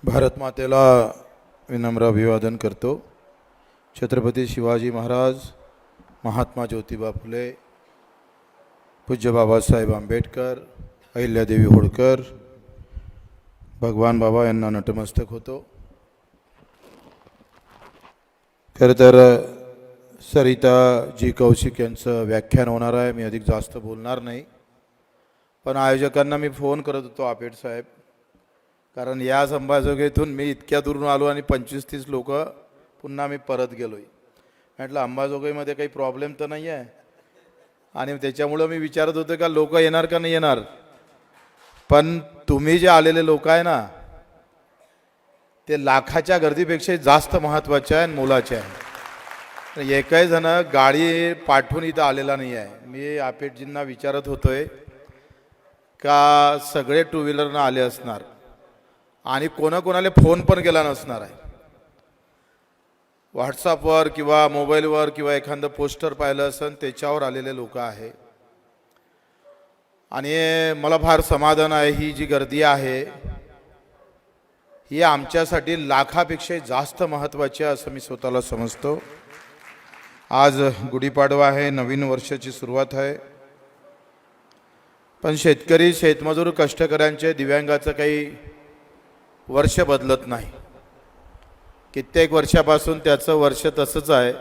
भारत मातेला विनम्र अभिवादन करतो। छत्रपती शिवाजी महाराज, महात्मा ज्योतिबा फुले, पूज्य बाबासाहेब आंबेडकर, अहिल्यादेवी होळकर, भगवान बाबा यांना नतमस्तक होतो। खरं तर सरिता जी कौशिक यांचं व्याख्यान होणार आहे, मी अधिक जास्त बोलणार नाही, पण आयोजकांना मी फोन करत होतो आपेट साहेब, कारण या अंबाजोगाईतून मी इतक्या दूरून आलो आणि 25-30 लोक पुन्हा मी परत गेलोय। म्हटलं अंबाजोगाईमध्ये काही प्रॉब्लेम तर नाही आहे, आणि त्याच्यामुळं मी विचारत होतो का लोक येणार का नाही येणार। पण तुम्ही जे आलेले लोक आहे ना, ते लाखाच्या गर्दीपेक्षा जास्त महत्त्वाचे आहे आणि मोलाचे आहे। एकही जण गाडी पाठवून इथं आलेला नाही आहे। मी आपेटजींना विचारत होतोय का सगळे टू व्हीलरनं आले असणार आणि कोणाकोणाला फोन पण केला नसणार आहे। व्हॉट्सअपवर किंवा मोबाईलवर किंवा एखादं पोस्टर पाहिलं असेल त्याच्यावर आलेले लोक आहे। आणि मला फार समाधान आहे, ही जी गर्दी आहे ही आमच्यासाठी लाखापेक्षा जास्त महत्त्वाची आहे असं मी स्वतःला समजतो। आज गुढीपाडवा आहे, नवीन वर्षाची सुरुवात आहे, पण शेतकरी, शेतमजूर, कष्टकऱ्यांचे, दिव्यांगाचं काही वर्ष बदलत नाही। कित्येक वर्षापासून त्याचं वर्ष तसंच आहे।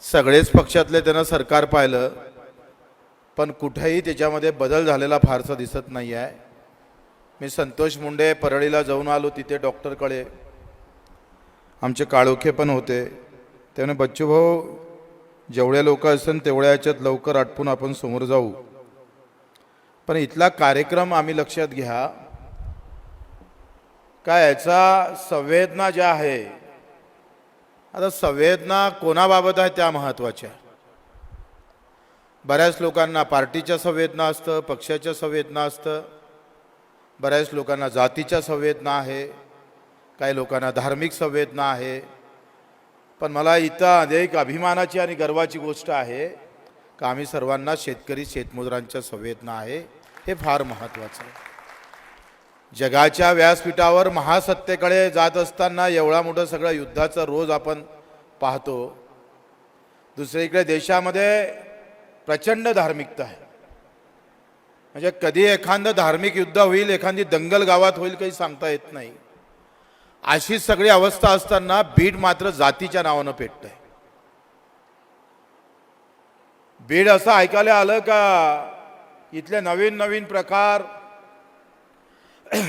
सगळेच पक्षातले त्यानं सरकार पाहिलं, पण कुठेही त्याच्यामध्ये बदल झालेला फारसा दिसत नाही आहे। मी संतोष मुंडे परळीला जाऊन आलो, तिथे डॉक्टरकडे आमचे काळोखे पण होते। त्याने बच्चू भाऊ, जेवढे लोक असेल तेवढ्या याच्यात लवकर आटपून आपण समोर जाऊ, पण इथला कार्यक्रम आम्ही लक्षात घ्या का याचा संवेदना ज्या आहे, आता संवेदना कोणाबाबत आहे त्या महत्त्वाच्या। बऱ्याच लोकांना पार्टीच्या संवेदना असतं, पक्षाच्या संवेदना असतं, बऱ्याच लोकांना जातीच्या संवेदना आहे, काही लोकांना धार्मिक संवेदना आहे। पण मला इथं अनेक अभिमानाची आणि गर्वाची गोष्ट आहे का आम्ही सर्वांना शेतकरी, शेतमजुरांच्या संवेदना आहे, हे फार महत्त्वाचं आहे। जगाच्या व्यासपीठावर महासत्तेकडे जात असताना एवढा मोठं सगळं युद्धाचं रोज आपण पाहतो। दुसरीकडे देशामध्ये प्रचंड धार्मिकता आहे, म्हणजे कधी एखादं धार्मिक युद्ध होईल, एखादी दंगल गावात होईल, काही सांगता येत नाही। अशी सगळी अवस्था असताना बीड मात्र जातीच्या नावानं पेटतंय। बीड असं ऐकायला आलं का इथले नवीन नवीन प्रकार,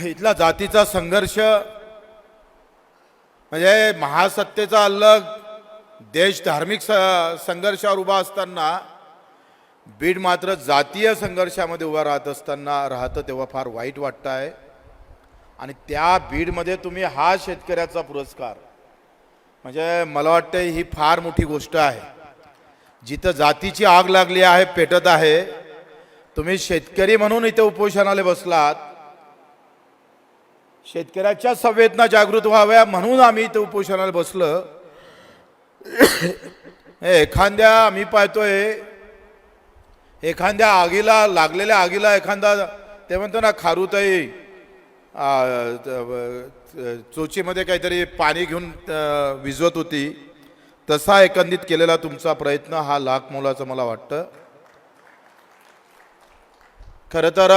इथला जातीचा संघर्ष, म्हणजे महासत्तेचा अलग, देश धार्मिक संघर्षावर उभा असताना बीड मात्र जातीय संघर्षामध्ये उभा राहतं तेव्हा फार वाईट वाटतं आहे। आणि त्या बीडमध्ये तुम्ही हा शेतकऱ्याचा पुरस्कार, म्हणजे मला वाटतं ही फार मोठी गोष्ट आहे। जिथं जातीची आग लागली आहे, पेटत आहे, तुम्ही शेतकरी म्हणून इथे उपोषणाला बसलात। शेतकऱ्याच्या संवेदना जागृत व्हाव्या म्हणून आम्ही इथे उपोषणाला बसलो। एखाद्या, आम्ही पाहतोय एखाद्या आगीला, लागलेल्या आगीला एखादा, ते म्हणतो ना खारुताई चोचीमध्ये काहीतरी पाणी घेऊन विझवत होती, तसा एकंदित केलेला तुमचा प्रयत्न हा लाख मोलाचा मला वाटतं। खरं तर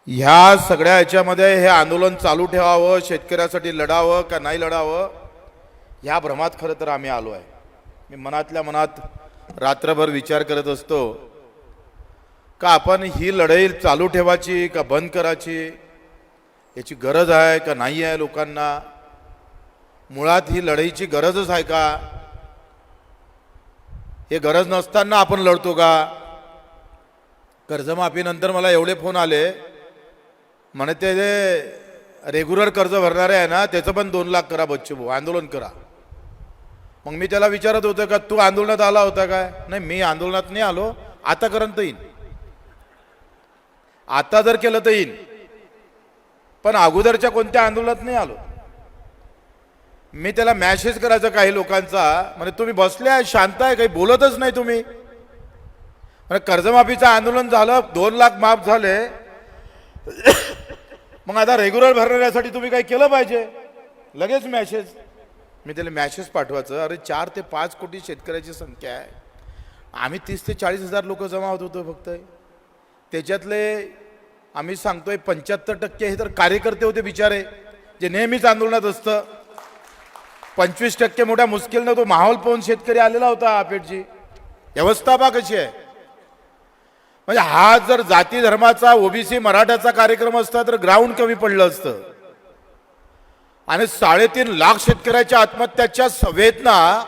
ह्या सगळ्या ह्याच्यामध्ये हे आंदोलन चालू ठेवावं, शेतकऱ्यासाठी लढावं का नाही लढावं, ह्या भ्रमात खरं तर आम्ही आलो आहे। मी मनातल्या मनात रात्रभर विचार करत असतो का आपण ही लढाई चालू ठेवायची का बंद करायची, याची गरज आहे का नाही आहे लोकांना। मुळात ही लढाईची गरजच आहे का, हे गरज नसताना आपण लढतो का। कर्जमाफीनंतर मला एवढे फोन आले, म्हणे ते रेग्युलर कर्ज भरणारे आहे ना, त्याचं पण 2 लाख करा बच्चू भाऊ, आंदोलन करा। मग मी त्याला विचारत होतो का तू आंदोलनात आला होता काय? नाही, मी आंदोलनात नाही आलो, आता करत येईन, आता जर केलं तर येईन, पण अगोदरच्या कोणत्या आंदोलनात नाही आलो। मी त्याला मॅसेज करायचा काही लोकांचा, म्हणजे तुम्ही बसले आहे, शांत आहे, काही बोलतच नाही तुम्ही। कर्जमाफीचं आंदोलन झालं, 2 लाख माफ झाले, मग आता रेग्युलर भरण्यासाठी तुम्ही काही केलं पाहिजे. लगेच मॅसेज, मी त्याला मॅसेज पाठवायचं, अरे 4 ते 5 कोटी शेतकऱ्याची संख्या आहे, आम्ही 30 ते 40 हजार लोक जमा होत होतो फक्त. त्याच्यातले आम्ही सांगतोय 75% हे तर कार्यकर्ते होते बिचारे, जे नेहमीच आंदोलनात असतं. 25% मोठ्या मुश्किलनं तो माहोल पाहून शेतकरी आलेला होता आपेटची. व्यवस्था पहा कशी आहे. म्हणजे हा जर जाती धर्माचा ओबीसी मराठाचा कार्यक्रम असता तर ग्राउंड कमी पडलं असतं. आणि 3.5 लाख शेतकऱ्याच्या आत्महत्याच्या वेदना,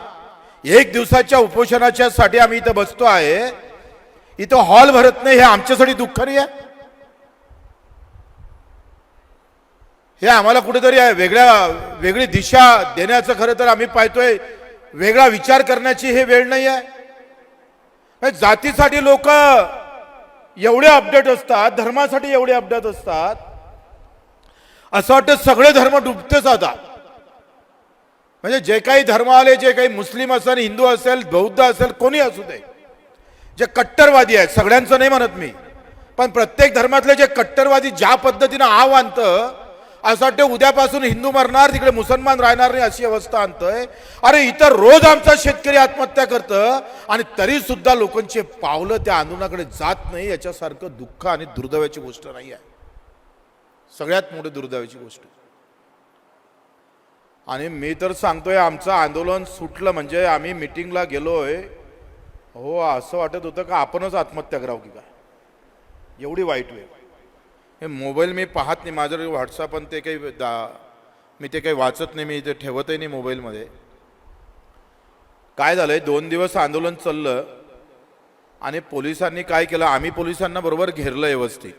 एक दिवसाच्या उपोषणाच्या साठी आम्ही इथं बसतो आहे, इथं हॉल भरत नाही, हे आमच्यासाठी दुःख नाही आहे. हे आम्हाला कुठेतरी वेगळी दिशा देण्याचं खरं तर आम्ही पाहतोय, वेगळा विचार करण्याची हे वेळ नाही आहे. जातीसाठी लोक एवढे अपडेट असतात, धर्मासाठी एवढे अपडेट असतात, असं वाटतं सगळे धर्म डुबतेच आता. म्हणजे जे काही धर्म आले, जे काही मुस्लिम असेल, हिंदू असेल, बौद्ध असेल, कोणी असू दे, जे कट्टरवादी आहेत, सगळ्यांचं नाही म्हणत मी, पण प्रत्येक धर्मातले जे कट्टरवादी ज्या पद्धतीनं आव आणतं, असं वाटतं उद्यापासून हिंदू मरणार, तिकडे मुसलमान राहणार नाही अशी अवस्था आणतंय. अरे इतर रोज आमचा शेतकरी आत्महत्या करतं आणि तरी सुद्धा लोकांचे पावलं त्या आंदोलनाकडे जात नाही. याच्यासारखं दुःख आणि दुर्दैवाची गोष्ट नाही आहे, सगळ्यात मोठी दुर्दैवाची गोष्ट. आणि मी तर सांगतोय, आमचं आंदोलन सुटलं म्हणजे आम्ही मिटिंगला गेलोय, हो असं वाटत होतं का आपणच आत्महत्या करावं की काय, एवढी वाईट वेळ. हे मोबाईल मी पाहत नाही, माझं व्हॉट्सअप आणि ते काही मी ते काही वाचत नाही, मी ते ठेवतही नाही मोबाईलमध्ये. काय झालंय, 2 दिवस आंदोलन चाललं आणि पोलिसांनी काय केलं, आम्ही पोलिसांना बरोबर घेरलं व्यवस्थित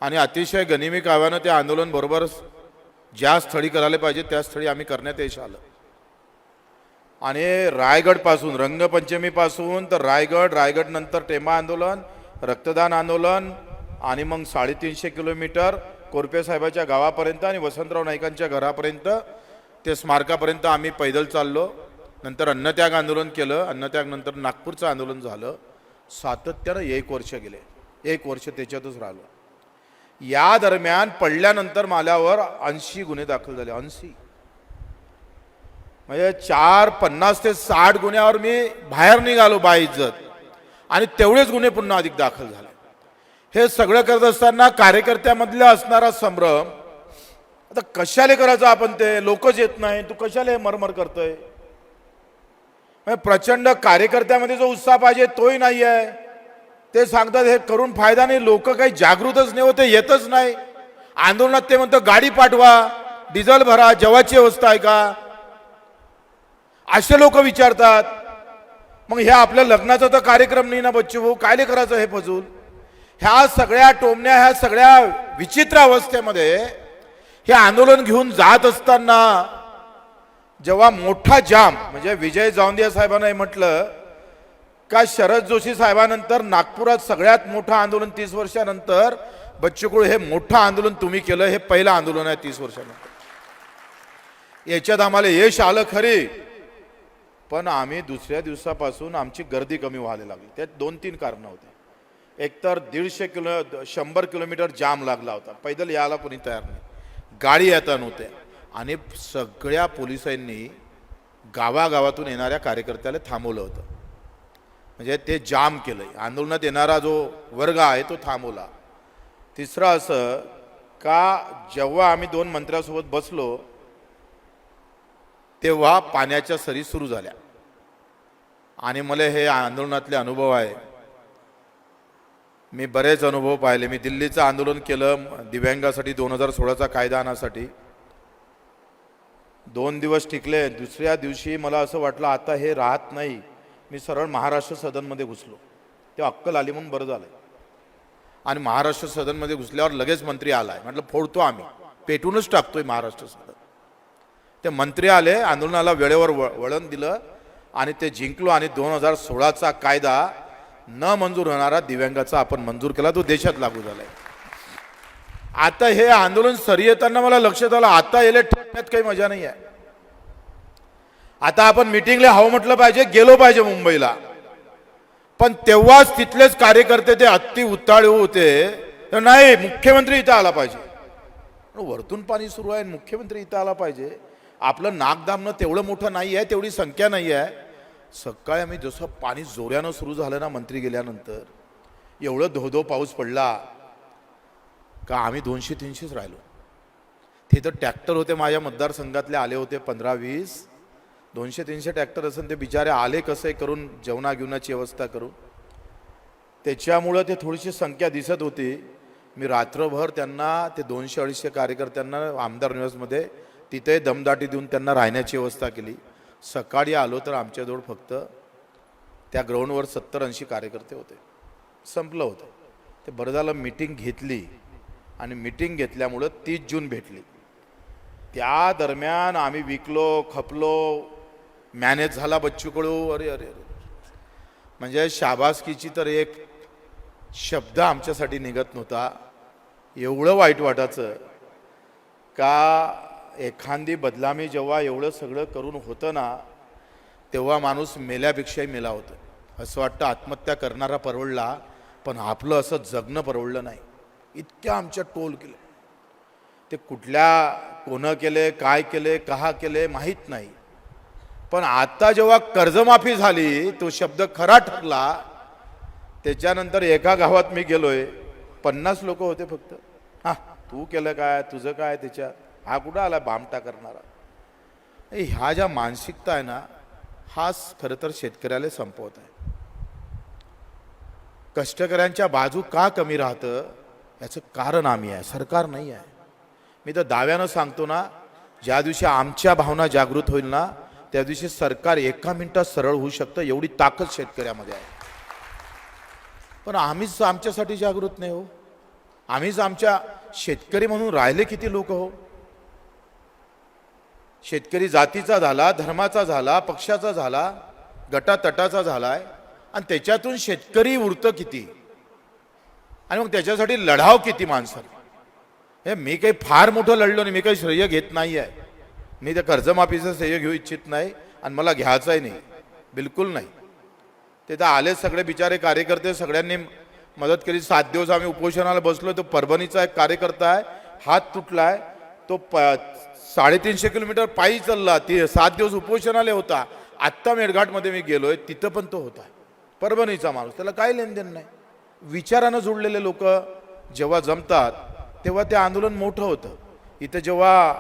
आणि अतिशय गनिमी काव्यानं ते आंदोलन बरोबर ज्या स्थळी करायला पाहिजे त्या स्थळी आम्ही करण्यात यश आलं. आणि रायगडपासून, रंगपंचमीपासून तर रायगड नंतर टेंबा आंदोलन, रक्तदान आंदोलन आणि मग 350 किलोमीटर कोरपे साहेबाच्या गावापर्यंत आणि वसंतराव नाईकांच्या घरापर्यंत ते स्मारकापर्यंत आम्ही पैदल चाललो. नंतर अन्नत्याग आंदोलन केलं, अन्नत्याग नंतर नागपूरचं आंदोलन झालं. सातत्यानं 1 वर्ष गेले, 1 वर्ष त्याच्यातच राहिलो. या दरम्यान पडल्यानंतर माझ्यावर 80 गुन्हे दाखल झाले. 80 म्हणजे 50 ते 60 गुन्ह्यावर मी बाहेर निघालो बाइज्जत, आणि तेवढेच गुन्हे पुन्हा अधिक दाखल झाले. हे सगळं करत असताना कार्यकर्त्यामधला असणारा संभ्रम, आता कशाले करायचं आपण, ते लोकच येत नाही, तू कशाले मरमर करतोय. प्रचंड कार्यकर्त्यामध्ये जो उत्साह पाहिजे तोही नाही आहे. ते सांगतात हे करून फायदा नाही, लोक काही जागृतच नाही होते, येतच नाही आंदोलनात. ते म्हणतं गाडी पाठवा, डिझेल भरा, जेवायची व्यवस्था आहे का, असे लोक विचारतात. मग हे आपल्या लग्नाचा तर कार्यक्रम नाही ना बच्चू भाऊ, कायले करायचं हे फजूल. ह्या सगळ्या टोमण्या, ह्या सगळ्या विचित्र अवस्थेमध्ये हे आंदोलन घेऊन जात असताना जेव्हा मोठा जाम, म्हणजे विजय जावंदिया साहेबांनी म्हटलं का शरद जोशी साहेबांनंतर नागपुरात सगळ्यात मोठं आंदोलन 30 वर्षानंतर, बच्चू कडू हे मोठं आंदोलन तुम्ही केलं, हे पहिलं आंदोलन आहे 30 वर्षानंतर. याच्यात आम्हाला यश आलं खरे, पण आम्ही दुसऱ्या दिवसापासून आमची गर्दी कमी व्हायला लागली. त्यात 2-3 कारणं होते. एकतर 100 किलोमीटर जाम लागला होता, पैदल यायला कोणी तयार नाही, गाडी येता नव्हते, आणि सगळ्या पोलिसांनी गावागावातून येणाऱ्या कार्यकर्त्याला थांबवलं होतं. म्हणजे ते जाम केलं, आंदोलनात येणारा जो वर्ग आहे तो थांबवला. तिसरं असं का जेव्हा आम्ही 2 मंत्र्यांसोबत बसलो तेव्हा पाण्याच्या सरी सुरू झाल्या. आणि मला हे आंदोलनातले अनुभव आहे, मी बरेच अनुभव पाहिले. मी दिल्लीचं आंदोलन केलं दिव्यांगासाठी, 2016चा कायदा आणण्यासाठी. 2 दिवस टिकले. दुसऱ्या दिवशी मला असं वाटलं आता हे राहत नाही, मी सरळ महाराष्ट्र सदनमध्ये घुसलो. ते अक्कल आली म्हणून बरं झालं. आणि महाराष्ट्र सदनमध्ये घुसल्यावर लगेच मंत्री आलाय, म्हटलं फोडतो आम्ही, पेटूनच टाकतोय महाराष्ट्र सदन. ते मंत्री आले, आंदोलनाला वेळेवर वळण दिलं आणि ते जिंकलो. आणि 2016चा कायदा न मंजूर होणारा दिव्यांगाचा आपण मंजूर केला, तो देशात लागू झालाय. आता हे आंदोलन सरी येताना मला लक्षात आलं, आता याला ठेवण्यात काही मजा नाही आहे. आता आपण मिटिंगला हवं म्हटलं पाहिजे, गेलो पाहिजे मुंबईला, पण तेव्हाच तिथलेच कार्यकर्ते ते अति उत्ताळू होते, तर नाही मुख्यमंत्री इथं आला पाहिजे. पण वरतून पाणी सुरू आहे, मुख्यमंत्री इथं आला पाहिजे. आपलं नाक दाबणं तेवढं मोठं नाही आहे, तेवढी संख्या नाही आहे. सकाळी आम्ही जसं पाणी जोऱ्यानं सुरू झालं ना मंत्री गेल्यानंतर, एवढं धो पाऊस पडला का आम्ही 200-300च राहिलो. तिथं ट्रॅक्टर होते माझ्या मतदारसंघातले आले होते 15-20. 200-300 ट्रॅक्टर असेल. ते बिचारे आले कसे करून जेवणाची व्यवस्था करून. त्याच्यामुळं ते थोडीशी संख्या दिसत होती. मी रात्रभर त्यांना ते 200-250 कार्यकर्त्यांना आमदार निवासमध्ये तिथे दमदाटी देऊन त्यांना राहण्याची व्यवस्था केली. सकाळी आलो तर आमच्याजवळ फक्त त्या ग्राउंडवर 70-80 कार्यकर्ते होते. संपलं होतं ते. बरं झालं मीटिंग घेतली आणि मीटिंग घेतल्यामुळं 30 जून भेटली. त्या दरम्यान आम्ही विकलो, खपलो, मॅनेज झाला बच्चू कडू. अरे अरे अरे, म्हणजे शाबासकीची तर एक शब्द आमच्यासाठी निघत नव्हता. एवढं वाईट वाटायचं का एखादी बदलामी जेव्हा एवढं सगळं करून होतं ना, तेव्हा माणूस मेल्यापेक्षाही मेला होता. असं वाटतं आत्महत्या करणारा परवडला, पण आपलं असं जगणं परवडलं नाही. इतक्या आमच्या टोल केले. ते कोणं केले, काय केले, कहा केले माहीत नाही. पण आता जेव्हा कर्जमाफी झाली, तो शब्द खरा ठरला. त्याच्यानंतर एका गावात मी गेलोय, 50 लोक होते फक्त. हा तू केलं काय, तुझं काय त्याच्यात, हा कुठं आला बामटा करणारा. ह्या ज्या मानसिकता आहे ना, हाच खरं तर शेतकऱ्याला संपवत आहे. कष्टकऱ्यांच्या बाजू का कमी राहतं याचं कारण आम्ही आहे, सरकार नाही आहे. मी तर दाव्यानं सांगतो ना, ज्या दिवशी आमच्या भावना जागृत होईल ना, त्या दिवशी सरकार एका मिनिटात सरळ होऊ शकतं. एवढी ताकद शेतकऱ्यामध्ये आहे. पण आम्हीच आमच्यासाठी जागृत नाही हो. आम्हीच आमच्या शेतकरी म्हणून राहिले किती लोक हो. शेतकरी जातीचा झाला, धर्माचा झाला, पक्षाचा झाला, गटातटाचा झालाय, आणि त्याच्यातून शेतकरी उरतं किती, आणि मग त्याच्यासाठी लढाव किती माणसाला. हे मी काही फार मोठं लढलो नाही, मी काही श्रेय घेत नाही आहे. मी त्या कर्जमाफीचं श्रेय घेऊ इच्छित नाही आणि मला घ्यायचंही नाही, बिलकुल नाही. ते तर आले सगळे बिचारे कार्यकर्ते, सगळ्यांनी मदत केली. 7 दिवस आम्ही उपोषणाला बसलो. तो परभणीचा एक कार्यकर्ता आहे, हात तुटलाय, तो 350 किलोमीटर पायी चालला. 7 दिवस उपोषणाला होता. आत्ता मेळघाटमध्ये मी गेलोय, तिथं पण तो होता. परभणीचा माणूस, त्याला काय लेनदेन नाही. विचारानं जुळलेले लोक जेव्हा जमतात तेव्हा ते आंदोलन मोठं होतं. इथं जेव्हा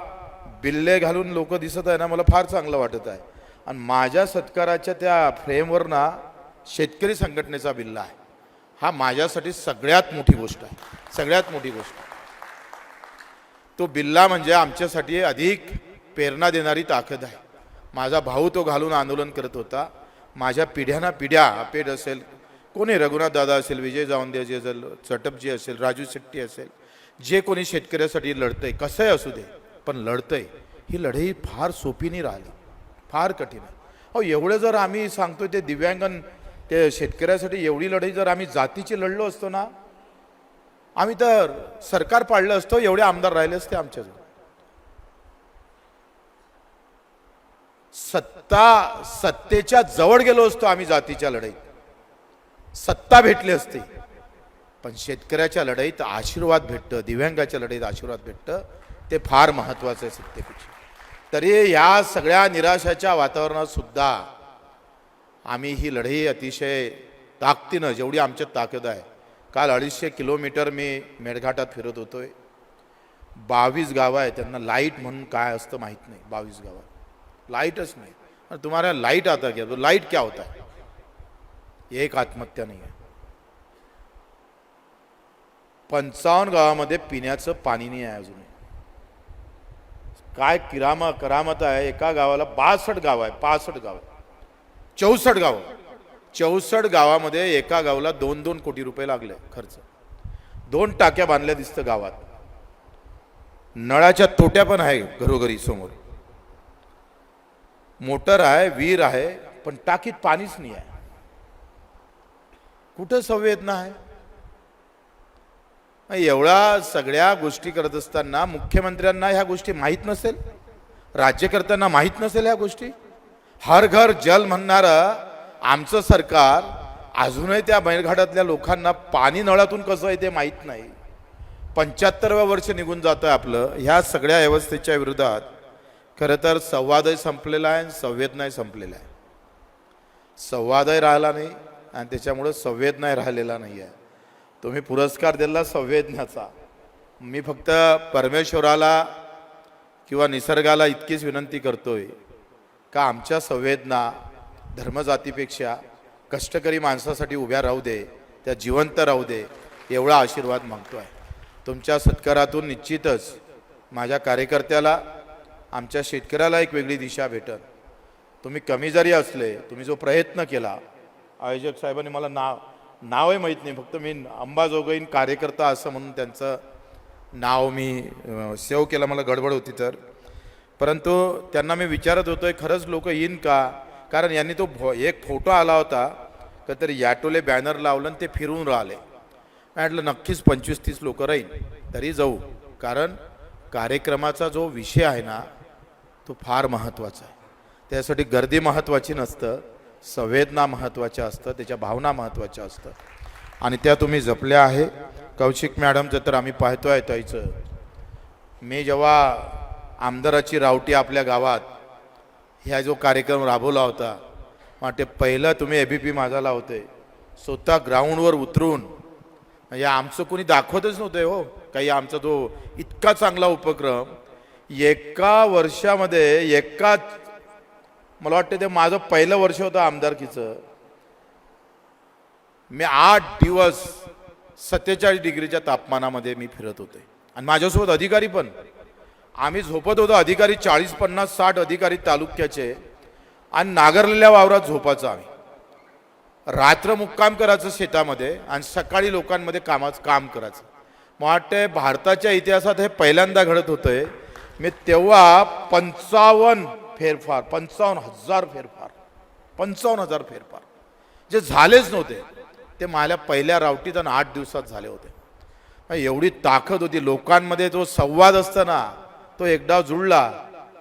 बिल्ले घालून लोक दिसत आहे ना, मला फार चांगलं वाटत आहे. आणि माझ्या सत्काराच्या त्या फ्रेमवर ना शेतकरी संघटनेचा बिल्ला आहे. हा माझ्यासाठी सगळ्यात मोठी गोष्ट आहे, सगळ्यात मोठी गोष्ट. तो बिल्ला म्हणजे आमच्यासाठी अधिक प्रेरणा देणारी ताकद आहे. माझा भाऊ तो घालून आंदोलन करत होता. माझ्या पिढ्याना पिढ्या, अपेड असेल, कोणी रघुनाथ दादा असेल, विजय जावंदेजी असेल, चटपजी असेल, राजू शेट्टी असेल, जे कोणी शेतकऱ्यासाठी लढतंय, कसंही असू दे पण लढतंय. ही लढाई फार सोपी नाही राहिली, फार कठीण आहे. अहो एवढं जर आम्ही सांगतोय ते दिव्यांगन, ते शेतकऱ्यासाठी एवढी लढाई जर आम्ही जातीची लढलो असतो ना, आम्ही तर सरकार पाडलं असतो. एवढे आमदार राहिले असते आमच्याजवळ. सत्तेच्या जवळ गेलो असतो आम्ही जातीच्या लढाईत, सत्ता भेटली असती. पण शेतकऱ्याच्या लढाईत आशीर्वाद भेटतं, दिव्यांगाच्या लढाईत आशीर्वाद भेटतं, ते फार महत्वाचं आहे सत्तेपेक्षा. तरी या सगळ्या निराशाच्या वातावरणात सुद्धा आम्ही ही लढाई अतिशय ताकदीनं, जेवढी आमच्यात ताकद आहे. काल 250 किलोमीटर मी मेळघाटात फिरत होतोय. 22 गावं आहे, त्यांना लाईट म्हणून काय असतं माहीत नाही. 22 गावात लाईटच नाही. तुम्हाला लाईट आता क्या, तो लाईट क्या होता है. एक आत्महत्या नाही आहे. 55 गावामध्ये पिण्याचं पाणी नाही आहे अजून. काय करामत आहे. एका गावाला 62 गाव आहे, 65 गाव, 64 गाव. 64 गावामध्ये एका गावाला 2-2 कोटी रुपये लागले खर्च. 2 टाक्या बांधल्या दिसतं गावात. नळाच्या तोट्या पण आहे घरोघरी समोर. मोटर आहे, विहीर आहे, पण टाकीत पाणीच नाही आहे. कुठं संवेदना आहे. एवढ्या सगळ्या गोष्टी करत असताना मुख्यमंत्र्यांना ह्या गोष्टी माहीत नसेल, राज्यकर्त्यांना माहीत नसेल ह्या गोष्टी. हर घर जल म्हणणारं आमचं सरकार अजूनही त्या मेळघाटातल्या लोकांना पाणी नळातून कसं आहे ते माहीत नाही. 75व्या वर्ष निघून जातं आपलं. ह्या सगळ्या व्यवस्थेच्या विरोधात खरं तर संवादही संपलेला आहे आणि संवेदनाही संपलेला आहे. संवादही राहिला नाही आणि त्याच्यामुळं संवेदनाही राहिलेला नाही आहे. तुम्ही पुरस्कार दिला संवेदनाचा. मी फक्त परमेश्वराला किंवा निसर्गाला इतकीच विनंती करतोय का आमच्या संवेदना धर्मजातीपेक्षा कष्टकरी माणसासाठी उभ्या राहू दे, त्या जिवंत राहू दे, एवढा आशीर्वाद मागतो आहे. तुमच्या सत्कारातून निश्चितच माझ्या कार्यकर्त्याला, आमच्या शेतकऱ्याला एक वेगळी दिशा भेटल. तुम्ही कमी जरी असले, तुम्ही जो प्रयत्न केला, आयोजक साहेबांनी मला नावही माहीत नाही, फक्त मी अंबाजोगाईन कार्यकर्ता असं म्हणून त्यांचं नाव मी सेव्ह केलं, मला गडबड होती तर. परंतु त्यांना मी विचारत होतो खरंच लोक येईन का, कारण यांनी तो एक फोटो आला होता का तरी याटोले बॅनर लावलं आणि ते फिरून राहिले. म्हटलं नक्कीच 25-30 लोक राहील तरी जाऊ, कारण कार्यक्रमाचा जो विषय आहे ना तो फार महत्त्वाचा आहे. त्यासाठी गर्दी महत्त्वाची नसतं, संवेदना महत्त्वाच्या असतं, त्याच्या भावना महत्त्वाच्या असतं आणि त्या तुम्ही जपल्या आहे. कौशिक मॅडमचं तर आम्ही पाहतोय ताईचं. मी जेव्हा आमदाराची रावटी आपल्या गावात ह्या जो कार्यक्रम राबवला होता, वाटे पहिलं तुम्ही ABP माझा लावते, स्वतः ग्राउंडवर उतरून, म्हणजे आमचं कोणी दाखवतच नव्हतं हो काही. आमचा जो इतका चांगला उपक्रम एका वर्षामध्ये, मला वाटतं ते माझं पहिलं वर्ष होतं आमदारकीचं, मी 8 दिवस 47 डिग्रीच्या तापमानामध्ये मी फिरत होते आणि माझ्यासोबत अधिकारी पण. आम्ही झोपत होतो, अधिकारी 40, 50, 60 अधिकारी तालुक्याचे, आणि नागरलेल्या वावरात झोपायचं. आम्ही रात्र मुक्काम करायचं शेतामध्ये आणि सकाळी लोकांमध्ये काम करायचं. मला वाटतं भारताच्या इतिहासात हे पहिल्यांदा घडत होतंय. मी तेव्हा 55,000 फेरफार जे झालेच नव्हते ते माझ्या पहिल्या रावटीत आणि 8 दिवसात झाले होते. एवढी ताकद होती लोकांमध्ये. जो संवाद असताना तो एकदा जुळला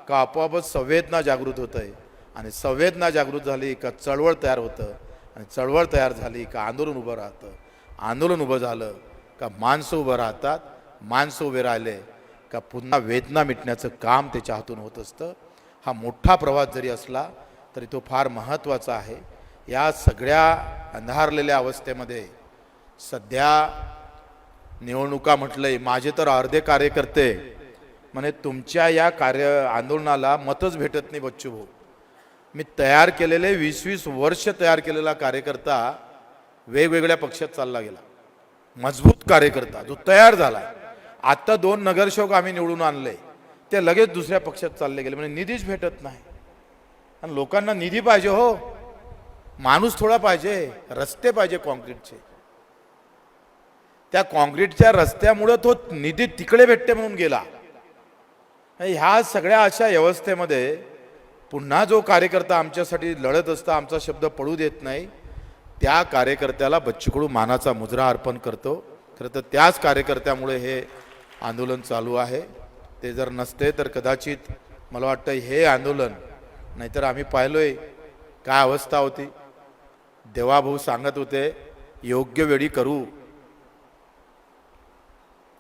का आपोआपच संवेदना जागृत होत आहे, आणि संवेदना जागृत झाली का चळवळ तयार होतं, आणि चळवळ तयार झाली का आंदोलन उभं राहतं, आंदोलन उभं झालं का माणसं उभं राहतात, माणसं उभे राहिले का पुन्हा वेदना मिटण्याचं काम त्याच्या हातून होत असतं. हा मोठा प्रवास जरी असला तरी तो फार महत्त्वाचा आहे. या सगळ्या अंधारलेल्या अवस्थेमध्ये सध्या निवडणुका म्हटलंय, माझे तर अर्धे कार्यकर्ते म्हणे तुमच्या या आंदोलनाला मतच भेटत नाही बच्चू भाऊ. मी तयार केलेले 20-20 वर्ष तयार केलेला कार्यकर्ता वेगवेगळ्या पक्षात चालला गेला. मजबूत कार्यकर्ता जो तयार झाला. आता 2 नगरसेवक आम्ही निवडून आणले, ते लगेच दुसऱ्या पक्षात चालले गेले. म्हणजे निधीच भेटत नाही. आणि लोकांना निधी पाहिजे हो, माणूस थोडा पाहिजे, रस्ते पाहिजे काँक्रीटचे. त्या काँक्रीटच्या रस्त्यामुळे तो निधी तिकडे भेटते म्हणून गेला. ह्या सगळ्या अशा व्यवस्थेमध्ये पुन्हा जो कार्यकर्ता आमच्यासाठी लढत असता, आमचा शब्द पडू देत नाही, त्या कार्यकर्त्याला बच्चू कडू मानाचा मुजरा अर्पण करतो. खरं तर त्याच कार्यकर्त्यामुळे हे आंदोलन चालू आहे. ते जर नसते तर कदाचित मला वाटतं हे आंदोलन, नाहीतर आम्ही पाहिलोय काय अवस्था होती. देवाभाऊ सांगत होते योग्य वेळी करू,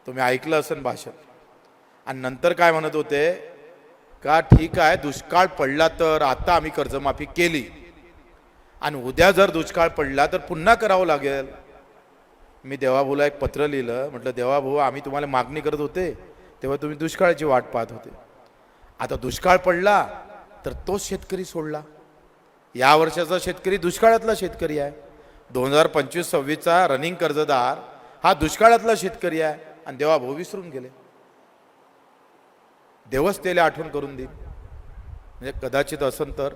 तुम्ही ऐकलं असेल भाषण. आणि नंतर काय म्हणत होते का ठीक आहे दुष्काळ पडला तर आता आम्ही कर्जमाफी केली, आणि उद्या जर दुष्काळ पडला तर पुन्हा करावं लागेल. मी देवाभाऊला एक पत्र लिहिलं, म्हटलं देवाभाऊ आम्ही तुम्हाला मागणी करत होते तेव्हा तुम्ही दुष्काळाची वाट पाहत होते. आता दुष्काळ पडला तर तोच शेतकरी सोडला. या वर्षाचा शेतकरी दुष्काळातला शेतकरी आहे. 2025-26चा रनिंग कर्जदार हा दुष्काळातला शेतकरी आहे. आणि देवाभाऊ विसरून गेले. देवच त्याला आठवण करून देईल. म्हणजे कदाचित असं तर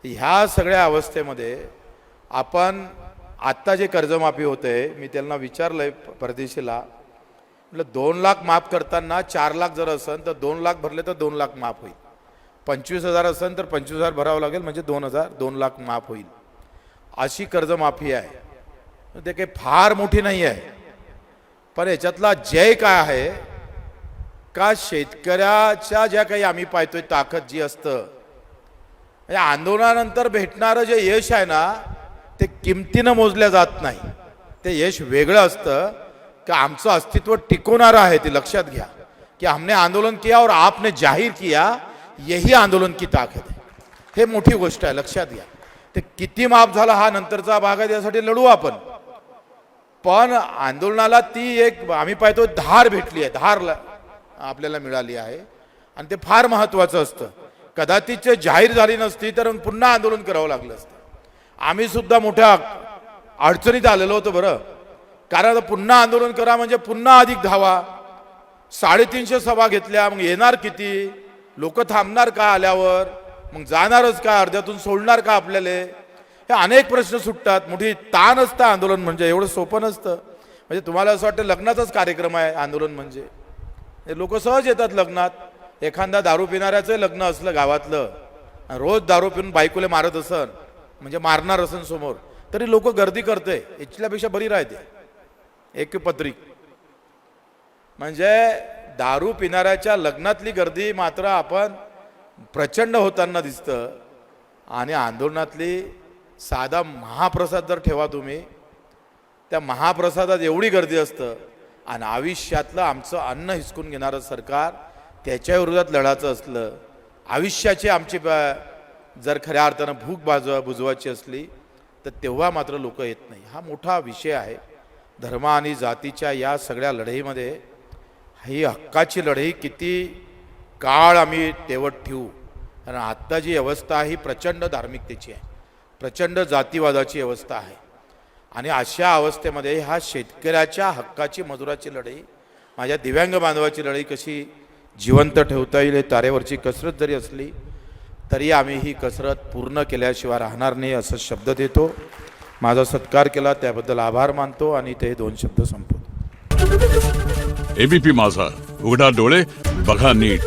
ह्या सगळ्या अवस्थेमध्ये आपण आत्ता जे कर्जमाफी होते, मी त्यांना विचारलंय परदेशीला, म्हटलं 2 लाख माफ करताना 4 लाख जर असेल तर 2 लाख भरले तर 2 लाख माफ होईल. 25,000 असेल तर 25,000 भरावं लागेल, म्हणजे 2 लाख माफ होईल. अशी कर्जमाफी आहे. ते काही फार मोठी नाही आहे, पण याच्यातला जय काय आहे का शेतकऱ्याच्या ज्या काही आम्ही पाहतोय ताकद जी असतं, या आंदोलनानंतर भेटणारं जे यश आहे ना ते किमतीनं मोजल्या जात नाही. ते यश वेगळं असतं. की आमचं अस्तित्व टिकवणारं आहे ते लक्षात घ्या की हमने आंदोलन किया और आपने जाहीर किया, यही आंदोलन की ताकद आहे. हे मोठी गोष्ट आहे, लक्षात घ्या. ते किती माफ झाला हा नंतरचा भाग आहे, त्यासाठी लढू आपण. पण आंदोलनाला ती एक आम्ही पाहतो धार भेटली आहे, धार आपल्याला मिळाली आहे आणि ते फार महत्त्वाचं असतं. कदाचित जाहीर झाली नसती तर पुन्हा आंदोलन करावं लागलं असतं. आम्ही सुद्धा मोठ्या अडचणीत आलेलो होतो बरं, कारण पुन्हा आंदोलन करा म्हणजे पुन्हा अधिक धावा. 350 सभा घेतल्या, मग येणार किती लोक, थांबणार का आल्यावर, मग जाणारच का, अर्ध्यातून सोडणार का आपल्याला, हे अनेक प्रश्न सुटतात. मोठी ताण असतं आंदोलन म्हणजे, एवढं सोपं नसतं. म्हणजे तुम्हाला असं वाटतं लग्नाचाच कार्यक्रम आहे आंदोलन म्हणजे, लोक सहज येतात लग्नात. एखादा दारू पिणाऱ्याचं लग्न असलं गावातलं, रोज दारू पिऊन बायकोले मारत असन म्हणजे मारणार असन समोर, तरी लोक गर्दी करते, इथल्यापेक्षा बरी राहते एक पत्रिक. म्हणजे दारू पिणाऱ्याच्या लग्नातली गर्दी मात्र आपण प्रचंड होताना दिसतं. आणि आंदोलनातली साधा महाप्रसाद जर ठेवा तुम्ही, त्या महाप्रसादात एवढी गर्दी असतं. आणि आयुष्यातलं आमचं अन्न हिसकून घेणारं सरकार, त्याच्या विरोधात लढायचं असलं, आयुष्याची आमची जर खऱ्या अर्थानं भूक बुजवायची असली तर तेव्हा मात्र लोक येत नाही. हा मोठा विषय आहे. धर्म आणि जातीच्या या सगळ्या लढाईमध्ये ही हक्काची लढाई किती काळ आम्ही तेवत ठेवू. कारण आत्ता जी अवस्था ही प्रचंड धार्मिकतेची आहे, प्रचंड जातीवादाची अवस्था आहे. आणि अशा अवस्थेमध्ये हा शेतकऱ्याच्या हक्काची, मजुराची लढाई, माझ्या दिव्यांग बांधवाची लढाई कशी जिवंत ठेवता येईल, तारेवरची कसरत जरी असली तरी आम्ही ही कसरत पूर्ण केल्याशिवाय राहणार नाही असं शब्द देतो. माझा सत्कार केला त्याबद्दल आभार मानतो आणि ते 2 शब्द संपवतो. एबीपी माझा, उघडा डोळे बघा नीट.